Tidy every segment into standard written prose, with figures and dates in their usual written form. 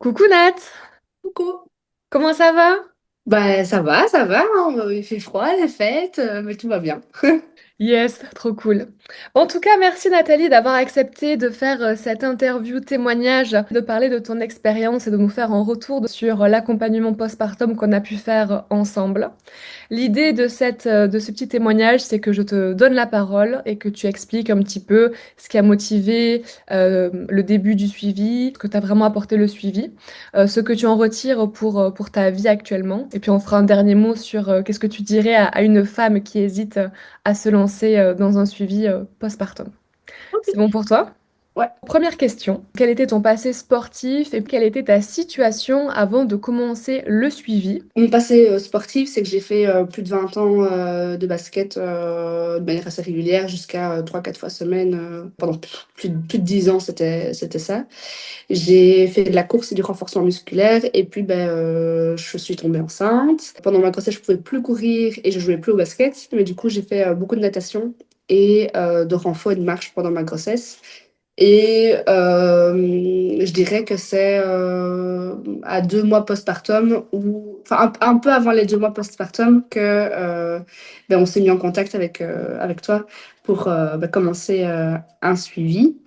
Coucou Nat, Coucou. comment ça va? Bah ça va, hein, il fait froid, la fête, mais tout va bien. Yes, trop cool. Bon, en tout cas, merci Nathalie d'avoir accepté de faire cette interview témoignage, de parler de ton expérience et de nous faire un retour sur l'accompagnement postpartum qu'on a pu faire ensemble. L'idée de ce petit témoignage, c'est que je te donne la parole et que tu expliques un petit peu ce qui a motivé le début du suivi, ce que tu as vraiment apporté le suivi, ce que tu en retires pour ta vie actuellement. Et puis on fera un dernier mot sur qu'est-ce que tu dirais à une femme qui hésite à se lancer dans un suivi postpartum. Ok. C'est bon pour toi? Ouais. Première question, quel était ton passé sportif et quelle était ta situation avant de commencer le suivi? Mon passé sportif, c'est que j'ai fait plus de 20 ans de basket de manière assez régulière, jusqu'à 3-4 fois semaine. Pendant plus de 10 ans, c'était ça. J'ai fait de la course et du renforcement musculaire, et puis je suis tombée enceinte. Pendant ma grossesse, je pouvais plus courir et je jouais plus au basket, mais du coup, j'ai fait beaucoup de natation et de renfort et de marche pendant ma grossesse. Et je dirais que c'est à 2 mois postpartum, ou enfin un peu avant les 2 mois postpartum, que on s'est mis en contact avec toi pour commencer un suivi.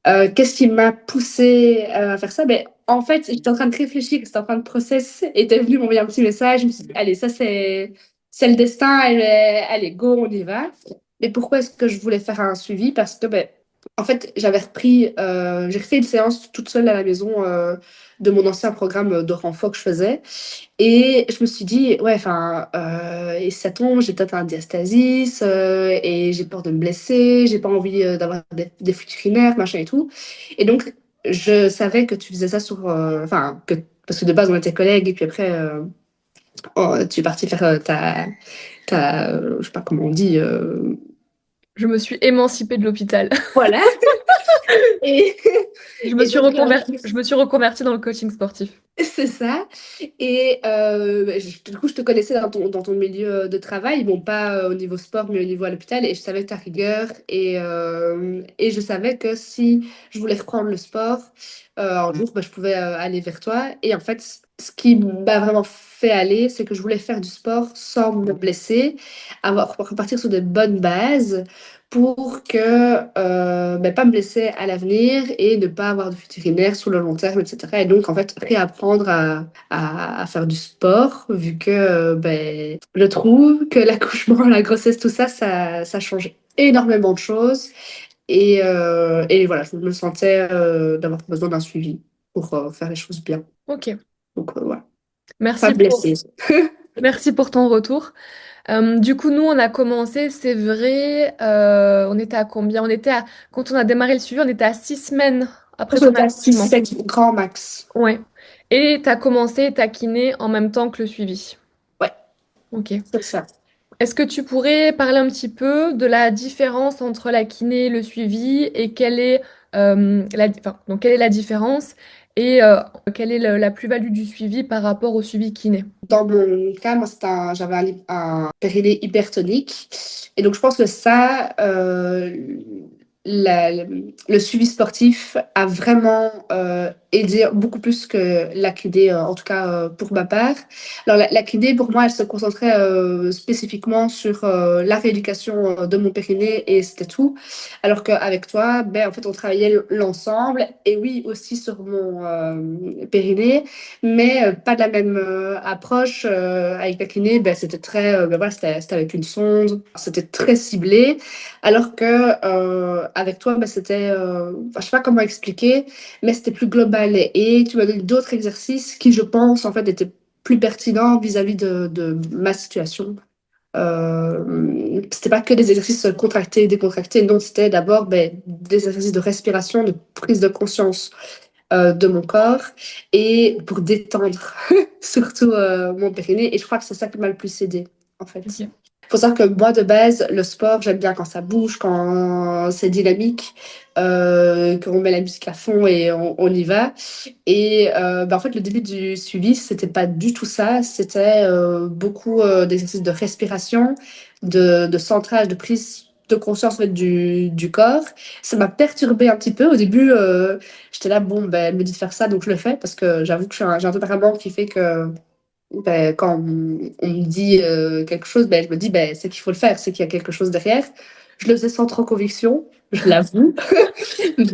Qu'est-ce qui m'a poussée à faire ça? En fait, j'étais en train de réfléchir, j'étais en train de process, et t'es venu m'envoyer un petit message. Je me suis dit, allez, ça c'est le destin, allez, go, on y va. Mais pourquoi est-ce que je voulais faire un suivi? Parce que en fait, j'ai refait une séance toute seule à la maison de mon ancien programme de renfort que je faisais. Et je me suis dit, ouais, enfin, et si ça tombe, j'ai peut-être un diastasis, et j'ai peur de me blesser, j'ai pas envie d'avoir des fuites urinaires, machin et tout. Et donc, je savais que tu faisais ça enfin, parce que de base, on était collègues, et puis après, tu es parti faire je sais pas comment on dit, Je me suis émancipée de l'hôpital. voilà. Et, et donc, Je me suis reconvertie dans le coaching sportif. c'est ça. Et du coup, je te connaissais dans ton milieu de travail, bon, pas au niveau sport, mais au niveau à l'hôpital, et je savais ta rigueur, et je savais que si je voulais reprendre le sport, un jour, je pouvais aller vers toi. Et en fait, ce qui m'a vraiment fait aller, c'est que je voulais faire du sport sans me blesser, repartir sur de bonnes bases pour que pas me blesser à l'avenir et ne pas avoir de fuite urinaire sur le long terme, etc. Et donc, en fait, réapprendre à faire du sport, vu que je trouve que l'accouchement, la grossesse, tout ça, ça change énormément de choses. Et voilà, je me sentais d'avoir besoin d'un suivi pour faire les choses bien. Ok, Donc, voilà, pas merci me blesser. merci pour ton retour. Du coup, nous, on a commencé, c'est vrai, on était à combien? Quand on a démarré le suivi, on était à 6 semaines après ton J'étais à six accouchement. 7 grand max. Ouais. Et tu as commencé ta kiné en même temps que le suivi. Ouais, Ok. c'est ça. Est-ce que tu pourrais parler un petit peu de la différence entre la kiné et le suivi et quelle est la différence et quelle est la plus-value du suivi par rapport au suivi kiné? Dans mon cas, moi, j'avais un périnée hypertonique. Et donc, je pense que ça, le suivi sportif a vraiment aidé beaucoup plus que la kiné, en tout cas pour ma part. Alors, la kiné, pour moi, elle se concentrait spécifiquement sur la rééducation de mon périnée, et c'était tout. Alors qu'avec toi, en fait, on travaillait l'ensemble, et oui, aussi sur mon périnée, mais pas de la même approche. Avec la kiné, c'était très, voilà, c'était avec une sonde, c'était très ciblé, alors que avec toi, c'était, enfin, je sais pas comment expliquer, mais c'était plus global, et tu m'as donné d'autres exercices qui, je pense, en fait, étaient plus pertinents vis-à-vis de ma situation. C'était pas que des exercices contractés, décontractés, non, c'était d'abord des exercices de respiration, de prise de conscience de mon corps, et pour détendre surtout mon périnée. Et je crois que c'est ça qui m'a le plus aidé, en fait. Ok. Il faut savoir que moi, de base, le sport, j'aime bien quand ça bouge, quand c'est dynamique, qu'on met la musique à fond et on y va. Et en fait, le début du suivi, c'était pas du tout ça. C'était beaucoup d'exercices de respiration, de centrage, de prise. de conscience en fait, du corps. Ça m'a perturbée un petit peu. Au début, j'étais là, bon, ben, elle me dit de faire ça, donc je le fais parce que j'avoue que j'ai un tempérament qui fait que ben, quand on me dit quelque chose, ben, je me dis, ben, c'est qu'il faut le faire, c'est qu'il y a quelque chose derrière. Je le faisais sans trop conviction, je l'avoue.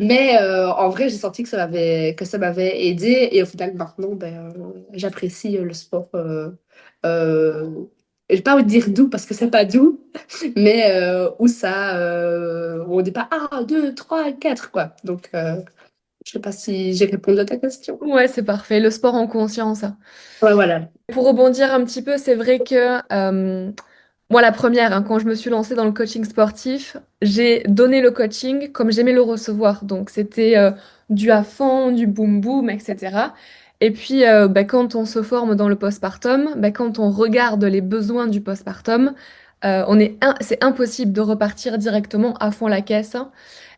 Mais en vrai, j'ai senti que ça m'avait aidé. Et au final, maintenant, ben, j'apprécie le sport. Euh, j'ai pas envie de dire doux parce que c'est pas doux, mais où ça, où on dit pas 1, 2, 3, 4, quoi. Donc, je sais pas si j'ai répondu à ta question. Ouais, c'est parfait. Le sport en conscience. Ouais, voilà. Pour rebondir un petit peu, c'est vrai que moi, la première, hein, quand je me suis lancée dans le coaching sportif, j'ai donné le coaching comme j'aimais le recevoir. Donc, c'était du à fond, du boum boum, etc. Et puis, bah, quand on se forme dans le postpartum, bah, quand on regarde les besoins du postpartum, c'est impossible de repartir directement à fond la caisse.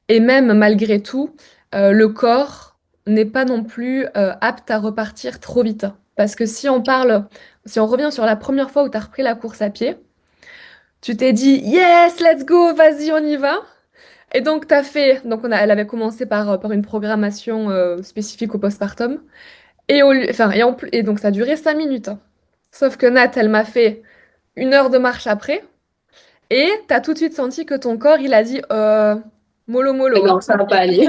Et même malgré tout, le corps n'est pas non plus apte à repartir trop vite. Parce que si on revient sur la première fois où tu as repris la course à pied, tu t'es dit, yes, let's go, vas-y, on y va. Et donc, elle avait commencé par une programmation spécifique au postpartum. Et donc, ça a duré 5 minutes. Sauf que Nat, elle m'a fait 1 heure de marche après. Et t'as tout de suite senti que ton corps, il a dit, mollo, Mais mollo, hein. non, ça va pas aller.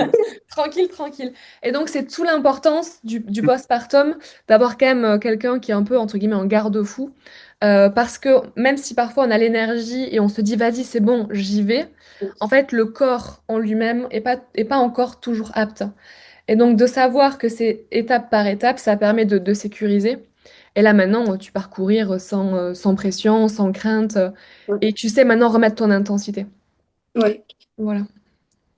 Tranquille, tranquille. Et donc, c'est toute l'importance du postpartum d'avoir quand même quelqu'un qui est un peu, entre guillemets, en garde-fou. Parce que même si parfois on a l'énergie et on se dit, vas-y, c'est bon, j'y vais, en fait, le corps en lui-même est pas encore toujours apte. Et donc, de savoir que c'est étape par étape, ça permet de sécuriser. Et là, maintenant, tu pars courir sans pression, sans crainte. Et tu sais maintenant remettre ton intensité. Ouais. Voilà.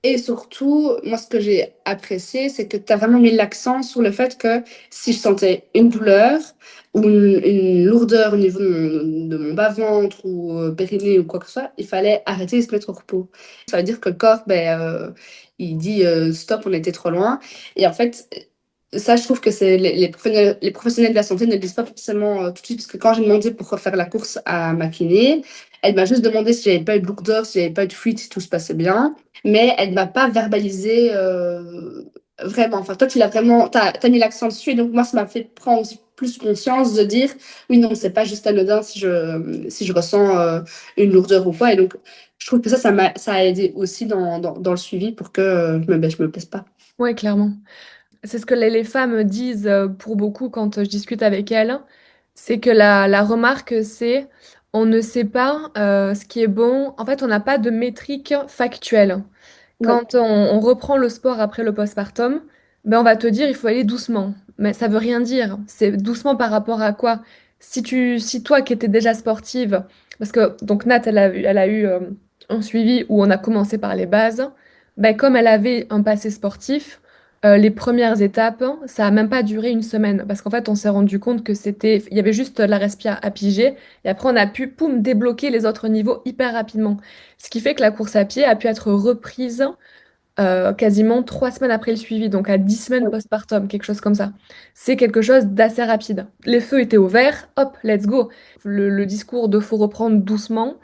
Et surtout, moi, ce que j'ai apprécié, c'est que tu as vraiment mis l'accent sur le fait que si je sentais une douleur ou une lourdeur au niveau de mon bas-ventre ou périnée ou quoi que ce soit, il fallait arrêter et se mettre au repos. Ça veut dire que le corps, ben, il dit stop, on était trop loin. Et en fait, ça, je trouve que c'est les professionnels de la santé ne le disent pas forcément tout de suite, parce que quand j'ai demandé pour refaire la course à ma kiné, elle m'a juste demandé si j'avais pas eu de lourdeur, si j'avais pas eu de fuite, si tout se passait bien, mais elle ne m'a pas verbalisé vraiment. Enfin, toi, tu l'as vraiment, t'as mis l'accent dessus, et donc moi, ça m'a fait prendre aussi plus conscience de dire, oui, non, c'est pas juste anodin si je ressens une lourdeur ou quoi. Et donc, je trouve que ça a aidé aussi dans le suivi pour que je me blesse pas. Ouais, clairement. C'est ce que les femmes disent pour beaucoup quand je discute avec elles. C'est que la remarque, c'est on ne sait pas ce qui est bon. En fait, on n'a pas de métrique factuelle. Ouais, Quand on reprend le sport après le postpartum, ben on va te dire il faut aller doucement. Mais ça veut rien dire. C'est doucement par rapport à quoi? Si toi qui étais déjà sportive, parce que donc Nat, elle a eu un suivi où on a commencé par les bases, ben comme elle avait un passé sportif, les premières étapes, ça a même pas duré 1 semaine. Parce qu'en fait, on s'est rendu compte il y avait juste la respi à piger. Et après, on a pu, poum, débloquer les autres niveaux hyper rapidement. Ce qui fait que la course à pied a pu être reprise quasiment 3 semaines après le suivi, donc à 10 semaines ouais, postpartum, quelque chose comme ça. C'est quelque chose d'assez rapide. Les feux étaient au vert, hop, let's go. Le discours de faut reprendre doucement,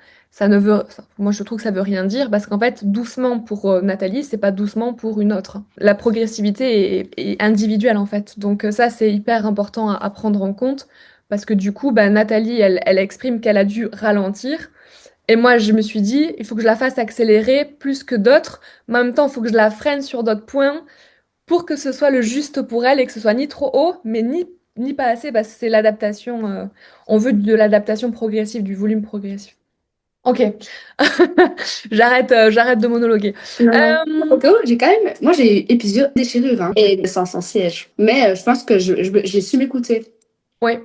moi je trouve que ça veut rien dire parce qu'en fait, doucement pour Nathalie, c'est pas doucement pour une autre. La progressivité est individuelle en fait, donc ça c'est hyper important à prendre en compte parce que du coup, bah, Nathalie, elle exprime qu'elle a dû ralentir. Et moi, je me suis dit, il faut que je la fasse accélérer plus que d'autres, mais en même temps, il faut que je la freine sur d'autres points pour que ce soit le juste pour elle et que ce soit ni trop haut, mais ni pas assez, parce que c'est l'adaptation. On veut de l'adaptation progressive, du volume progressif. Ok, j'arrête de monologuer. non, non. Euh, Au cas où, moi j'ai eu plusieurs déchirures hein, et sans siège. Mais je pense que j'ai su m'écouter. ouais,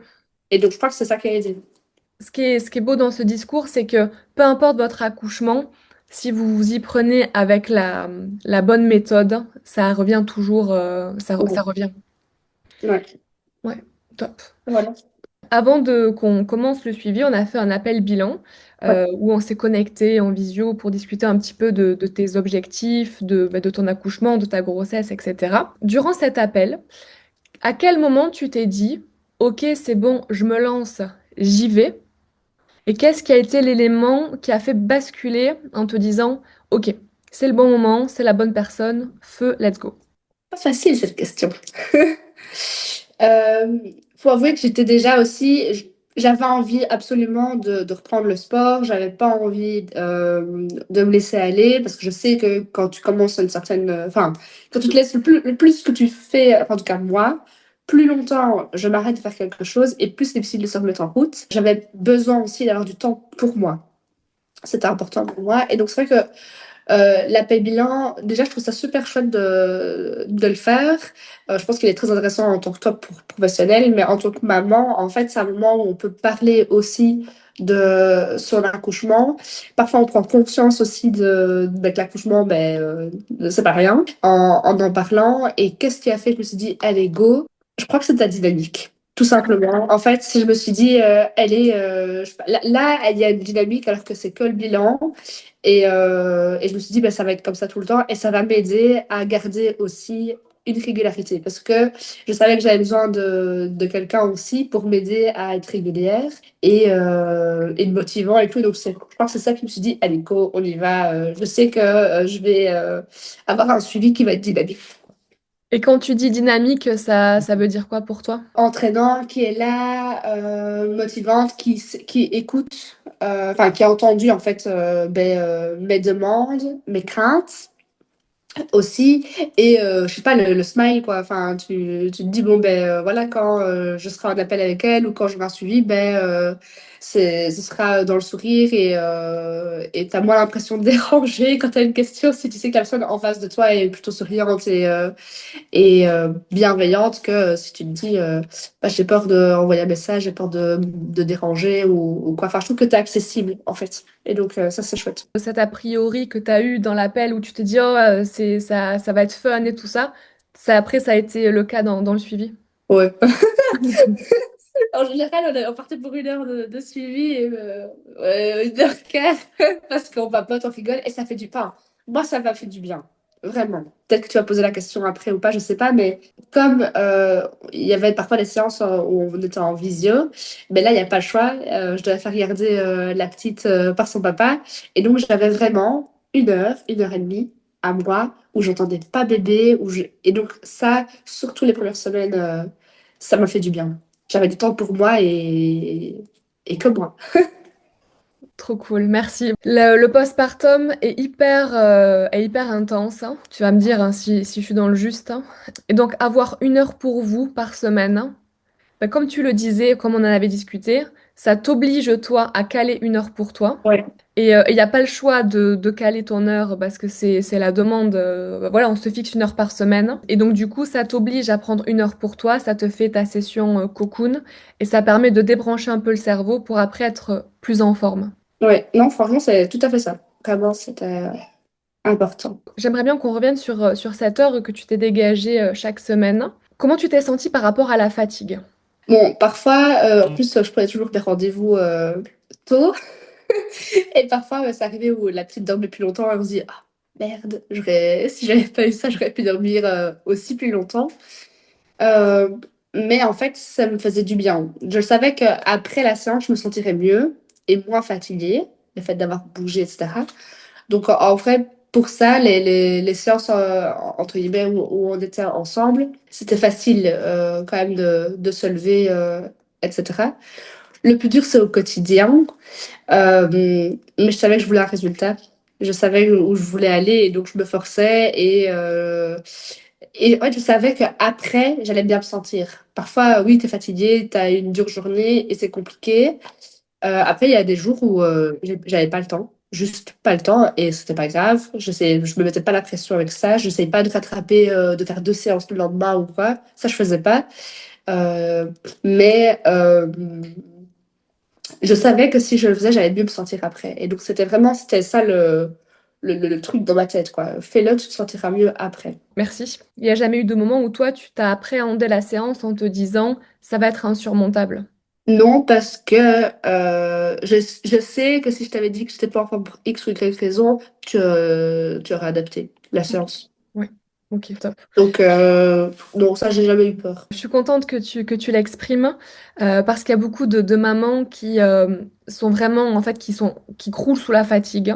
Et donc je crois que c'est ça qui a aidé. ce qui est beau dans ce discours, c'est que peu importe votre accouchement, si vous vous y prenez avec la bonne méthode, ça revient toujours, ça Ouais. revient. Ouais. Ouais, top. Voilà. Avant de qu'on commence le suivi, on a fait un appel bilan Ouais. où on s'est connecté en visio pour discuter un petit peu de tes objectifs, de ton accouchement, de ta grossesse, etc. Durant cet appel, à quel moment tu t'es dit, OK, c'est bon, je me lance, j'y vais, Et qu'est-ce qui a été l'élément qui a fait basculer en te disant, OK, c'est le bon moment, c'est la bonne personne, feu, let's go. Pas facile cette question. Euh, Faut avouer que j'étais déjà aussi, j'avais envie absolument de reprendre le sport. J'avais pas envie de me laisser aller parce que je sais que quand tu commences une certaine, enfin, quand tu te laisses le plus que tu fais, enfin, en tout cas moi, plus longtemps je m'arrête de faire quelque chose et plus c'est difficile de se remettre en route. J'avais besoin aussi d'avoir du temps pour moi. C'était important pour moi et donc c'est vrai que la paie bilan, déjà, je trouve ça super chouette de le faire. Je pense qu'il est très intéressant en tant que toi pour professionnel, mais en tant que maman, en fait, c'est un moment où on peut parler aussi de son accouchement. Parfois, on prend conscience aussi de que l'accouchement, c'est pas rien en parlant. Et qu'est-ce qui a fait que je me suis dit, allez, go? Je crois que c'est ta dynamique. Tout simplement. En fait, si je me suis dit, je sais pas, là, il y a une dynamique alors que c'est que le bilan. Et je me suis dit, ben, ça va être comme ça tout le temps et ça va m'aider à garder aussi une régularité parce que je savais que j'avais besoin de quelqu'un aussi pour m'aider à être régulière et de motivant et tout. Donc, je crois que c'est ça que je me suis dit, allez, go, on y va. Je sais que je vais avoir un suivi qui va être dynamique. Et quand tu dis dynamique, ça veut dire quoi pour toi? Entraînant, qui est là, motivante, qui écoute, enfin, qui a entendu en fait mes demandes, mes craintes aussi et je sais pas le smile quoi enfin tu te dis bon voilà quand je serai en appel avec elle ou quand j'aurai un suivi ce sera dans le sourire et t'as moins l'impression de déranger quand t'as une question si tu sais que la personne en face de toi est plutôt souriante et bienveillante que si tu te dis j'ai peur d'envoyer un message, j'ai peur de déranger ou quoi enfin je trouve que t'es accessible en fait et donc ça c'est chouette. Cet a priori que tu as eu dans l'appel où tu te dis, oh, ça va être fun et tout ça, après, ça a été le cas dans le suivi. Ouais. En général, on partait pour une heure de suivi, et, une heure quart, parce qu'on papote, on rigole, et ça fait du pain. Moi, ça m'a fait du bien, vraiment. Peut-être que tu vas poser la question après ou pas, je sais pas, mais comme il y avait parfois des séances où on était en visio, mais là, il n'y a pas le choix. Je devais faire regarder la petite par son papa, et donc j'avais vraiment une heure et demie à moi, où j'entendais pas bébé, et donc ça, surtout les premières semaines, ça m'a fait du bien. J'avais du temps pour moi et que moi. Trop cool, merci. Le postpartum est hyper intense, hein. Tu vas me dire hein, si je suis dans le juste, hein. Et donc, avoir 1 heure pour vous par semaine, hein, bah, comme tu le disais, comme on en avait discuté, ça t'oblige, toi, à caler 1 heure pour toi. Ouais, Et il n'y a pas le choix de caler ton heure parce que c'est la demande. Voilà, on se fixe 1 heure par semaine. Et donc, du coup, ça t'oblige à prendre 1 heure pour toi. Ça te fait ta session cocoon. Et ça permet de débrancher un peu le cerveau pour après être plus en forme. ouais. Non, franchement, c'est tout à fait ça. Vraiment, c'était important. J'aimerais bien qu'on revienne sur cette heure que tu t'es dégagée chaque semaine. Comment tu t'es sentie par rapport à la fatigue? Bon, parfois, en plus, je prenais toujours des rendez-vous tôt. Et parfois, ça arrivait où la petite dormait plus longtemps et on se dit, ah, merde, si j'avais pas eu ça, j'aurais pu dormir aussi plus longtemps. Euh, mais en fait, ça me faisait du bien. Je savais qu'après la séance, je me sentirais mieux et moins fatiguée, le fait d'avoir bougé, etc. Donc, en vrai, pour ça, les séances, entre guillemets, où on était ensemble, c'était facile quand même de se lever, etc. Le plus dur, c'est au quotidien. Mais je savais que je voulais un résultat. Je savais où je voulais aller et donc je me forçais. Et en fait, je savais qu'après, j'allais bien me sentir. Parfois, oui, tu es fatigué, tu as une dure journée et c'est compliqué. Après, il y a des jours où j'avais pas le temps, juste pas le temps, et c'était pas grave. Je me mettais pas la pression avec ça. Je n'essayais pas de rattraper, de faire 2 séances le lendemain ou quoi. Ça, je faisais pas. Euh, mais je savais que si je le faisais, j'allais mieux me sentir après. Et donc, c'était ça le truc dans ma tête, quoi. Fais-le, tu te sentiras mieux après. Merci. Il n'y a jamais eu de moment où toi, tu t'as appréhendé la séance en te disant, ça va être insurmontable. Non, parce que je sais que si je t'avais dit que j'étais pas en forme pour X ou Y raison, tu aurais adapté la Ok. séance. Ouais. Ok, top. Donc, non, ça, j'ai jamais eu peur. Je suis contente que tu l'exprimes parce qu'il y a beaucoup de mamans qui sont vraiment, en fait, qui croulent sous la fatigue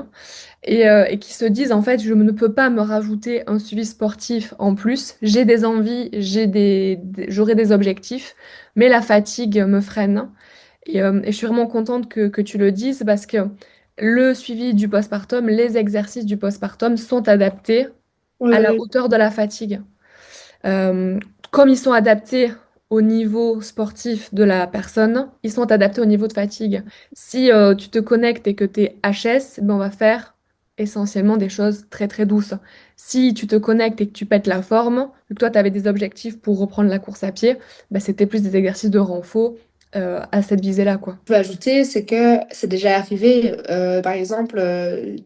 et qui se disent, en fait, je ne peux pas me rajouter un suivi sportif en plus. J'ai des envies, j'aurai des objectifs, mais la fatigue me freine. Et je suis vraiment contente que tu le dises parce que le suivi du postpartum, les exercices du postpartum sont adaptés à la Oui, hauteur de la fatigue. Euh, Comme ils sont adaptés au niveau sportif de la personne, ils sont adaptés au niveau de fatigue. Si tu te connectes et que tu es HS, ben on va faire essentiellement des choses très très douces. Si tu te connectes et que tu pètes la forme, vu que toi tu avais des objectifs pour reprendre la course à pied, ben c'était plus des exercices de renfort à cette visée-là, quoi. peux ajouter, c'est que c'est déjà arrivé, par exemple,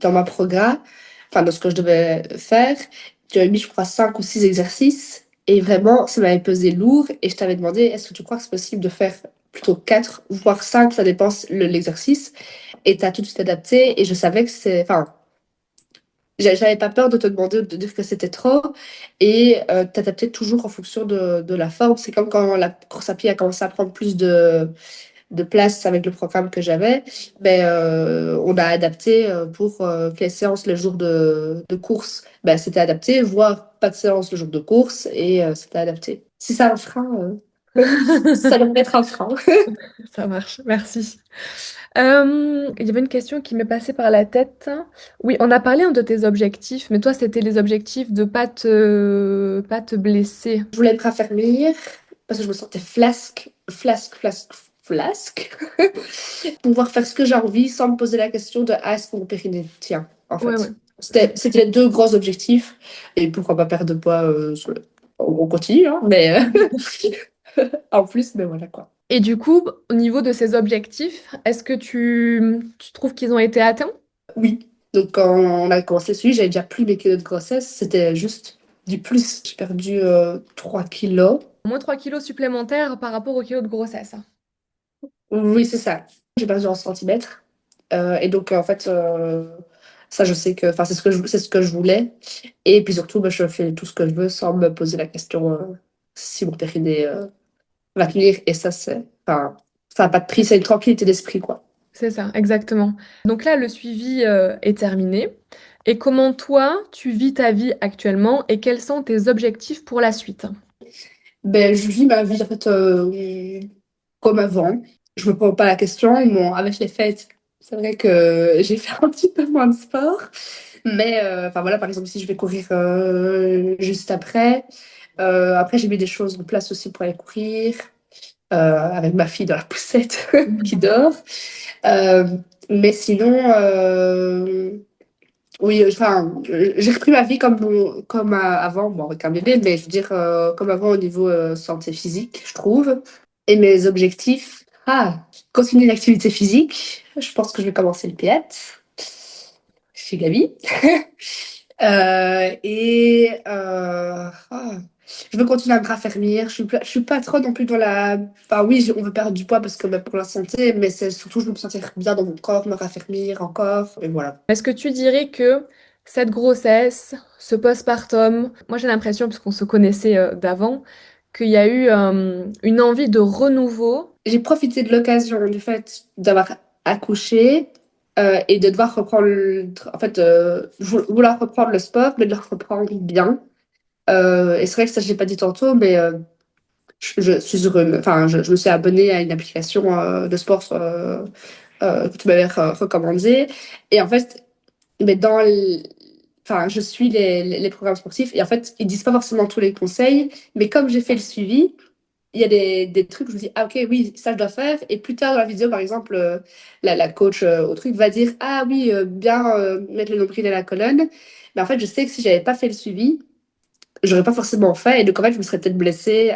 dans ma programme, enfin, dans ce que je devais faire, tu as mis, je crois, 5 ou 6 exercices, et vraiment, ça m'avait pesé lourd, et je t'avais demandé, est-ce que tu crois que c'est possible de faire plutôt 4 voire 5, ça dépend l'exercice, et tu as tout de suite adapté, et je savais que c'est, enfin, j'avais pas peur de te demander, de dire que c'était trop, et t'adapter toujours en fonction de la forme. C'est comme quand la course à pied a commencé à prendre plus de place avec le programme que j'avais, ben, on a adapté pour que les séances le jour de course, ben, c'était adapté, voire pas de séance le jour de course, et c'était adapté. Si ça a un frein, ça doit être un frein. Ça marche, merci. Il y avait une question qui m'est passée par la tête. Oui, on a parlé de tes objectifs, mais toi, c'était les objectifs de pas te blesser. Je voulais me raffermir parce que je me sentais flasque. Pouvoir faire ce que j'ai envie sans me poser la question de ah, est-ce que mon périnée tient, en Ouais, ouais. fait. C'était les deux grands objectifs. Et pourquoi pas perdre de poids, on continue, hein, mais en plus, mais voilà quoi. Et du coup, au niveau de ces objectifs, est-ce que tu trouves qu'ils ont été atteints? Oui. Donc quand on a commencé le suivi, j'avais déjà plus mes kilos de grossesse, c'était juste du plus. J'ai perdu 3 kilos. Moins 3 kilos supplémentaires par rapport aux kilos de grossesse. Oui, c'est ça. J'ai perdu en centimètres. Et donc, en fait, ça, je sais que, enfin, c'est ce que je voulais. Et puis surtout, bah, je fais tout ce que je veux sans me poser la question si mon périnée va tenir. Et ça, enfin, ça n'a pas de prix, c'est une tranquillité d'esprit, quoi. C'est ça, exactement. Donc là, le suivi est terminé. Et comment toi, tu vis ta vie actuellement et quels sont tes objectifs pour la suite? Ben, je vis ma vie, en fait, comme avant. Je me pose pas la question. Bon, avec les fêtes, c'est vrai que j'ai fait un petit peu moins de sport. Mais, enfin, voilà, par exemple, si je vais courir juste après. Après, j'ai mis des choses en place aussi pour aller courir, avec ma fille dans la poussette qui dort. Euh, mais sinon, oui, enfin, j'ai repris ma vie comme avant, bon, avec un bébé, mais je veux dire, comme avant au niveau santé physique, je trouve. Et mes objectifs, continuer l'activité physique. Je pense que je vais commencer le pilates chez Gabi. Je veux continuer à me raffermir. Je suis pas trop non plus dans la. Enfin, oui, on veut perdre du poids parce que bah, pour la santé, mais c'est surtout, je veux me sentir bien dans mon corps, me raffermir encore. Et voilà. Est-ce que tu dirais que cette grossesse, ce postpartum, moi j'ai l'impression, puisqu'on se connaissait d'avant, qu'il y a eu une envie de renouveau. J'ai profité de l'occasion du fait d'avoir accouché et de devoir reprendre, en fait, vouloir reprendre le sport, mais de le reprendre bien. Et c'est vrai que ça, je l'ai pas dit tantôt, mais je suis sur enfin, je me suis abonnée à une application de sport que tu m'avais recommandé. Et en fait, mais enfin, je suis les programmes sportifs et en fait, ils disent pas forcément tous les conseils, mais comme j'ai fait le suivi, il y a des trucs où je me dis, ah ok, oui, ça je dois faire. Et plus tard dans la vidéo, par exemple, la coach au truc va dire, ah oui, bien mettre le nombril et la colonne. Mais en fait, je sais que si j'avais pas fait le suivi, j'aurais pas forcément fait et donc en fait je me serais peut-être blessée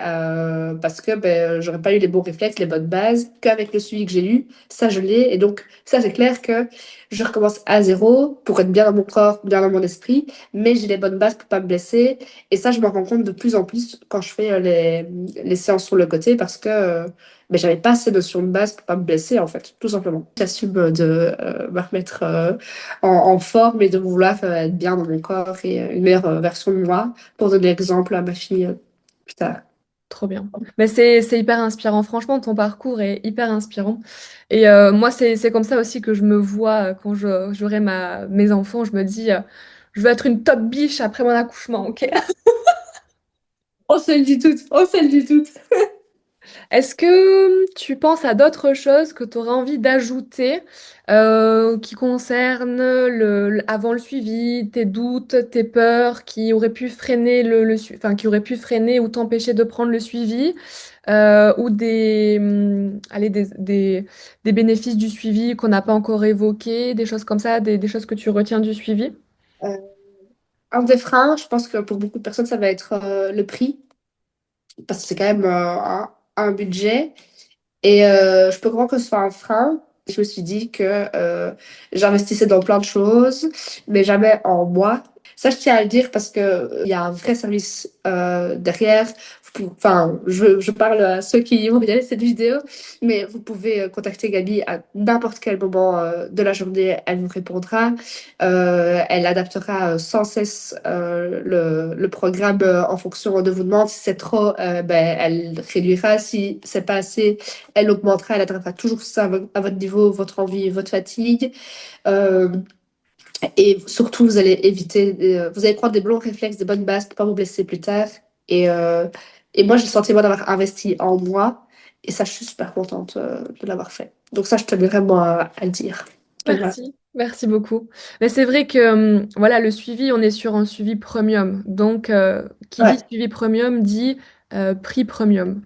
parce que ben, j'aurais pas eu les bons réflexes, les bonnes bases qu'avec le suivi que j'ai eu, ça je l'ai et donc ça c'est clair que je recommence à zéro pour être bien dans mon corps, bien dans mon esprit, mais j'ai les bonnes bases pour pas me blesser et ça je me rends compte de plus en plus quand je fais les séances sur le côté parce que ben, j'avais pas ces notions de base pour pas me blesser en fait, tout simplement. J'assume de me remettre en forme et de vouloir être bien dans mon corps et une meilleure version de moi pour donner l'exemple à ma fille plus tard. Trop bien. Mais c'est hyper inspirant. Franchement, ton parcours est hyper inspirant. Et moi, c'est comme ça aussi que je me vois quand j'aurai mes enfants. Je me dis, je veux être une top biche après mon accouchement, ok? On se le dit toutes, on se le dit toutes. Est-ce que tu penses à d'autres choses que tu aurais envie d'ajouter qui concernent avant le suivi, tes doutes, tes peurs, qui auraient pu freiner enfin, qui auraient pu freiner ou t'empêcher de prendre le suivi, ou allez, des bénéfices du suivi qu'on n'a pas encore évoqués, des choses comme ça, des choses que tu retiens du suivi? Euh, un des freins, je pense que pour beaucoup de personnes, ça va être le prix, parce que c'est quand même un budget. Et je peux comprendre que ce soit un frein. Je me suis dit que j'investissais dans plein de choses, mais jamais en moi. Ça, je tiens à le dire parce que il y a un vrai service derrière. Enfin, je parle à ceux qui vont regarder cette vidéo, mais vous pouvez contacter Gabi à n'importe quel moment de la journée. Elle vous répondra. Elle adaptera sans cesse le programme en fonction de vos demandes. Si c'est trop, ben, elle réduira. Si c'est pas assez, elle augmentera, elle atteindra toujours ça à votre niveau, votre envie, votre fatigue. Euh, et surtout, vous allez éviter, vous allez prendre des bons réflexes, des bonnes bases pour pas vous blesser plus tard. Et, euh, et moi, j'ai le sentiment d'avoir investi en moi. Et ça, je suis super contente de l'avoir fait. Donc ça, je tenais vraiment à le dire. Donc voilà. Merci, merci beaucoup. Mais c'est vrai que voilà, le suivi, on est sur un suivi premium. Donc, qui dit Ouais. suivi premium dit prix premium.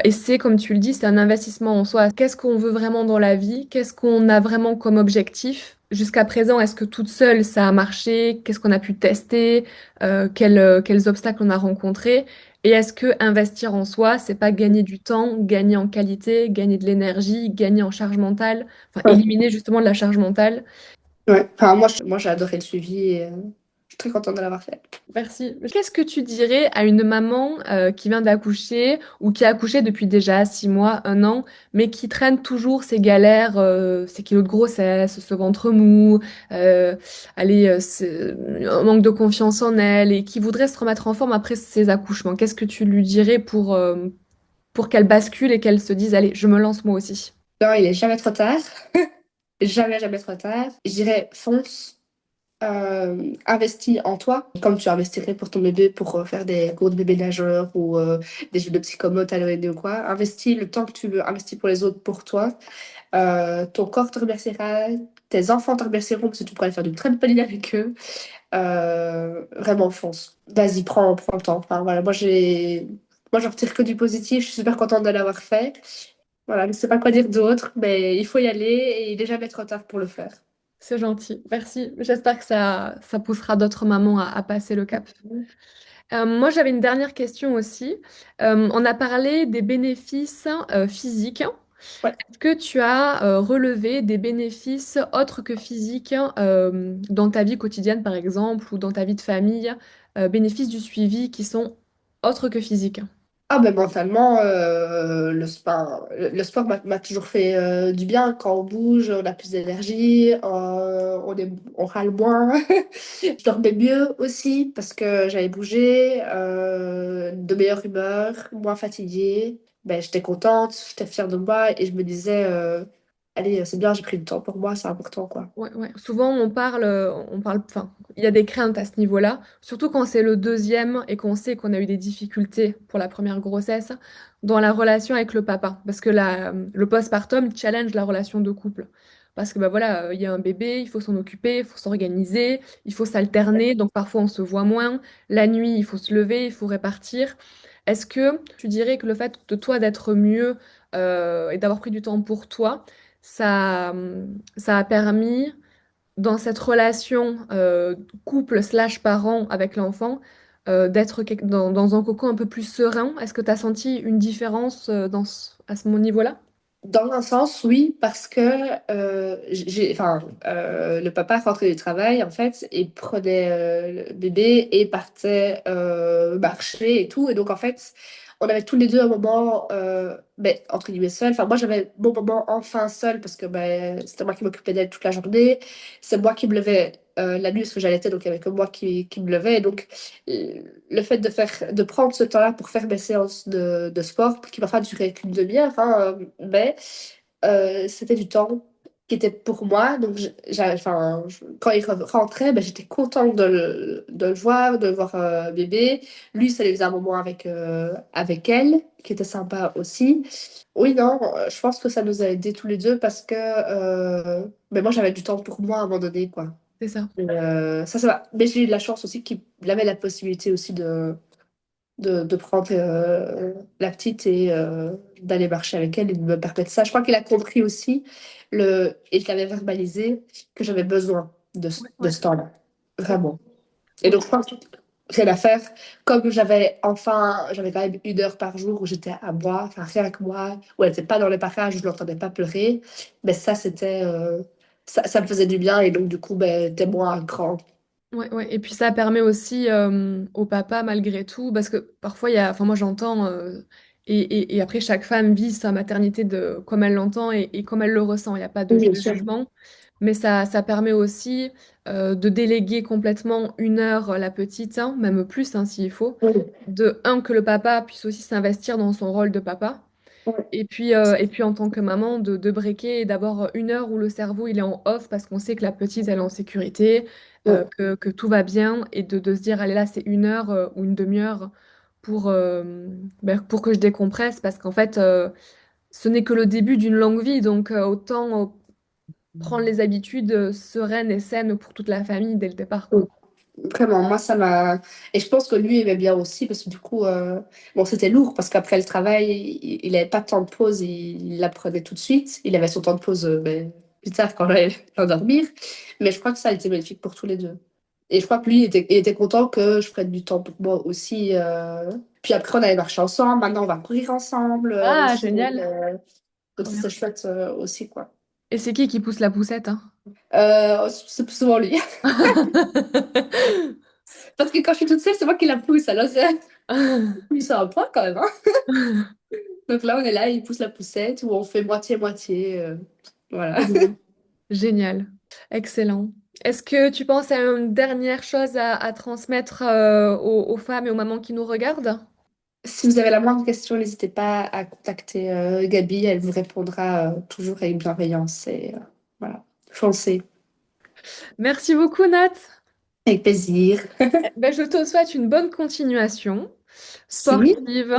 Et c'est, comme tu le dis, c'est un investissement en soi. Qu'est-ce qu'on veut vraiment dans la vie? Qu'est-ce qu'on a vraiment comme objectif? Jusqu'à présent, est-ce que toute seule, ça a marché? Qu'est-ce qu'on a pu tester? Quels obstacles on a rencontrés? Et est-ce que investir en soi, c'est pas gagner du temps, gagner en qualité, gagner de l'énergie, gagner en charge mentale? Enfin, Ouais. éliminer justement de la charge mentale. Ouais. Enfin, moi, j'ai adoré le suivi et je suis très contente de l'avoir fait. Merci. Qu'est-ce que tu dirais à une maman qui vient d'accoucher ou qui a accouché depuis déjà 6 mois, un an, mais qui traîne toujours ses galères, ses kilos de grossesse, ce ventre mou, allez, un manque de confiance en elle et qui voudrait se remettre en forme après ses accouchements? Qu'est-ce que tu lui dirais pour qu'elle bascule et qu'elle se dise, allez, je me lance moi aussi? Non, il est jamais trop tard. Jamais, jamais trop tard. Je dirais fonce. Investis en toi, comme tu investirais pour ton bébé pour faire des cours de bébé nageur ou des jeux de psychomote à l'OND ou quoi. Investis le temps que tu veux, investis pour les autres, pour toi. Ton corps te remerciera, tes enfants te remercieront parce que tu pourras aller faire du trampoline avec eux. Vraiment, fonce. Vas-y, prends le temps. Enfin, voilà, moi, j'en retire que du positif. Je suis super contente de l'avoir fait. Voilà, je ne sais pas quoi dire d'autre, mais il faut y aller et il n'est jamais trop tard pour le faire. C'est gentil, merci. J'espère que ça poussera d'autres mamans à passer le cap. Moi, j'avais une dernière question aussi. On a parlé des bénéfices physiques. Ouais. Est-ce que tu as relevé des bénéfices autres que physiques dans ta vie quotidienne, par exemple, ou dans ta vie de famille, bénéfices du suivi qui sont autres que physiques? Ah ben mentalement, le sport m'a toujours fait du bien. Quand on bouge, on a plus d'énergie, on râle moins. Je dormais mieux aussi parce que j'avais bougé, de meilleure humeur, moins fatiguée. Ben, j'étais contente, j'étais fière de moi et je me disais, allez, c'est bien, j'ai pris du temps pour moi, c'est important, quoi. Ouais, ouais. Souvent, enfin, il y a des craintes à ce niveau-là, surtout quand c'est le deuxième et qu'on sait qu'on a eu des difficultés pour la première grossesse dans la relation avec le papa, parce que le postpartum challenge la relation de couple. Parce que bah voilà, il y a un bébé, il faut s'en occuper, il faut s'organiser, il faut s'alterner, donc parfois on se voit moins. La nuit, il faut se lever, il faut répartir. Est-ce que tu dirais que le fait de toi d'être mieux et d'avoir pris du temps pour toi, ça, ça a permis, dans cette relation couple slash parent avec l'enfant, d'être dans un cocon un peu plus serein. Est-ce que tu as senti une différence à ce niveau-là? Dans un sens, oui, parce que enfin, le papa rentrait du travail, en fait, et prenait le bébé et partait marcher et tout. Et donc, en fait, on avait tous les deux un moment, ben, entre guillemets, seul. Enfin, moi, j'avais mon moment enfin seul parce que ben, c'était moi qui m'occupais d'elle toute la journée. C'est moi qui me levais la nuit parce que j'allaitais, donc il n'y avait que moi qui me levais. Et donc, le fait de prendre ce temps-là pour faire mes séances de sport, qui parfois duraient qu'une demi-heure, hein, ben, c'était du temps qui était pour moi. Donc, enfin, quand il rentrait, ben, j'étais contente de le voir bébé. Lui, ça lui faisait un moment avec elle, qui était sympa aussi. Oui, non, je pense que ça nous a aidés tous les deux parce que ben, moi, j'avais du temps pour moi à un moment donné, quoi. C'est ça. Et, ça va. Mais j'ai eu de la chance aussi qu'il avait la possibilité aussi de prendre la petite et d'aller marcher avec elle et de me permettre ça. Je crois qu'il a compris aussi et qu'il avait verbalisé que j'avais besoin Ouais, de ouais. ce temps-là. Ok. Vraiment. Et Ok. donc, je pense que c'est l'affaire. Comme j'avais quand même 1 heure par jour où j'étais à moi, enfin rien que moi, où elle n'était pas dans les parages, où je ne l'entendais pas pleurer, mais ça, ça me faisait du bien et donc, du coup, ben, t'es moins grand. Ouais, ouais. Et puis ça permet aussi au papa, malgré tout, parce que parfois, il y a, enfin moi j'entends, et après chaque femme vit sa maternité comme elle l'entend et comme elle le ressent, il n'y a pas Oui, bien de sûr. jugement, mais ça permet aussi de déléguer complètement 1 heure la petite, hein, même plus hein, s'il faut, Oui, de un, que le papa puisse aussi s'investir dans son rôle de papa. oui, Et puis en tant que maman, de breaker et d'avoir 1 heure où le cerveau il est en off parce qu'on sait que la petite elle est en sécurité, oui, que tout va bien et de se dire allez là c'est 1 heure ou une demi-heure pour, pour que je décompresse parce qu'en fait ce n'est que le début d'une longue vie donc autant prendre les habitudes sereines et saines pour toute la famille dès le départ oui. quoi. Vraiment, moi, ça m'a. Et je pense que lui aimait bien aussi, parce que du coup, bon, c'était lourd, parce qu'après le travail, il n'avait pas de temps de pause, il l'apprenait tout de suite. Il avait son temps de pause ben, plus tard quand il allait endormir. Mais je crois que ça a été bénéfique pour tous les deux. Et je crois que lui, il était content que je prenne du temps pour moi aussi. Puis après, on allait marcher ensemble. Maintenant, on va courir ensemble Ah aussi. génial, Donc trop ça, c'est bien. chouette aussi, quoi. Et c'est qui pousse la poussette hein? C'est plus souvent lui. Parce que quand je suis toute seule, c'est moi qui la pousse. Alors, c'est lui, c'est un point quand même, hein. Donc là, on est là, il pousse la poussette ou on fait moitié-moitié. Voilà. Trop bien. Génial, excellent. Est-ce que tu penses à une dernière chose à transmettre aux femmes et aux mamans qui nous regardent? Si vous avez la moindre question, n'hésitez pas à contacter Gabi, elle vous répondra toujours avec bienveillance. Et voilà, foncez. Merci beaucoup, Nat. Avec plaisir. Ben, je te souhaite une bonne continuation Si. sportive.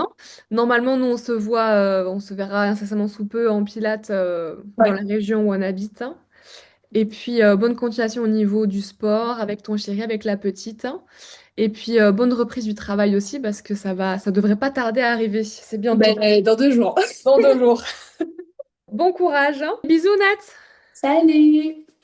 Normalement, nous, on se verra incessamment sous peu en pilates dans la Ouais. région où on habite. Et puis, bonne continuation au niveau du sport avec ton chéri, avec la petite. Et puis, bonne reprise du travail aussi parce que ça devrait pas tarder à arriver. C'est bientôt. Ben, dans 2 jours. Dans 2 jours. Bon courage, hein. Bisous, Nat! Salut!